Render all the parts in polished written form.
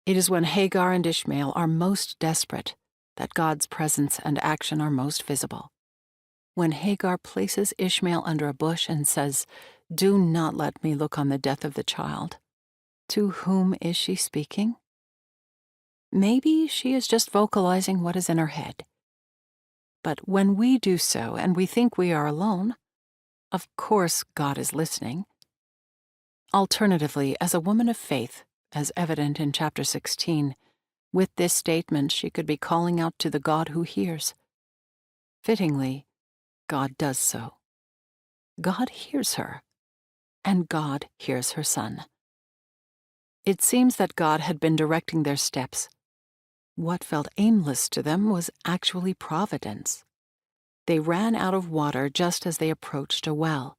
It is when Hagar and Ishmael are most desperate that God's presence and action are most visible. When Hagar places Ishmael under a bush and says, "Do not let me look on the death of the child," to whom is she speaking? Maybe she is just vocalizing what is in her head. But when we do so and we think we are alone, of course God is listening. Alternatively, as a woman of faith, as evident in chapter 16, with this statement she could be calling out to the God who hears. Fittingly, God does so. God hears her, and God hears her son. It seems that God had been directing their steps. What felt aimless to them was actually providence. They ran out of water just as they approached a well.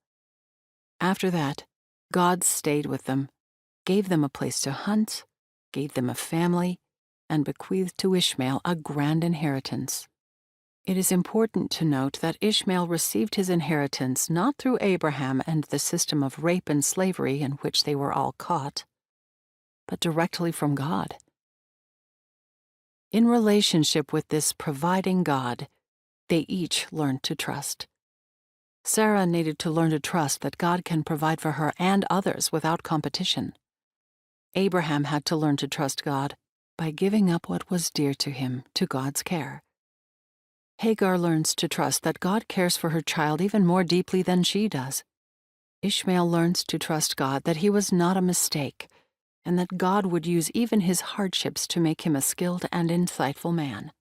After that, God stayed with them, gave them a place to hunt, gave them a family, and bequeathed to Ishmael a grand inheritance. It is important to note that Ishmael received his inheritance not through Abraham and the system of rape and slavery in which they were all caught, but directly from God. In relationship with this providing God, they each learned to trust. Sarah needed to learn to trust that God can provide for her and others without competition. Abraham had to learn to trust God by giving up what was dear to him to God's care. Hagar learns to trust that God cares for her child even more deeply than she does. Ishmael learns to trust God that he was not a mistake, and that God would use even his hardships to make him a skilled and insightful man.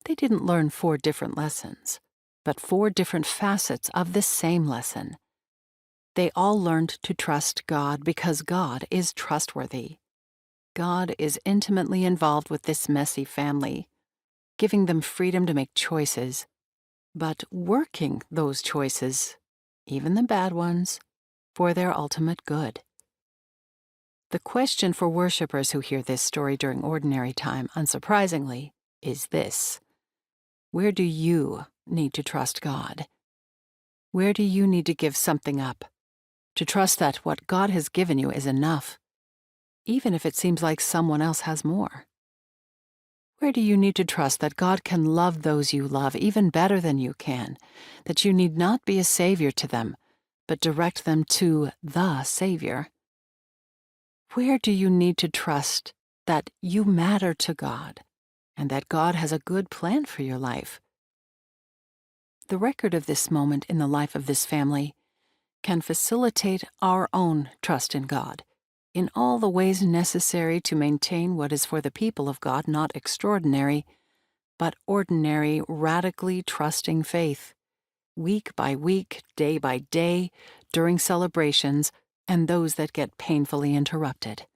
They didn't learn 4 different lessons, but 4 different facets of this same lesson. They all learned to trust God because God is trustworthy. God is intimately involved with this messy family, giving them freedom to make choices, but working those choices, even the bad ones, for their ultimate good. The question for worshipers who hear this story during ordinary time, unsurprisingly, is this: where do you need to trust God? Where do you need to give something up, to trust that what God has given you is enough, even if it seems like someone else has more? Where do you need to trust that God can love those you love even better than you can, that you need not be a savior to them, but direct them to the Savior? Where do you need to trust that you matter to God, and that God has a good plan for your life? The record of this moment in the life of this family can facilitate our own trust in God, in all the ways necessary to maintain what is for the people of God not extraordinary, but ordinary, radically trusting faith, week by week, day by day, during celebrations, and those that get painfully interrupted.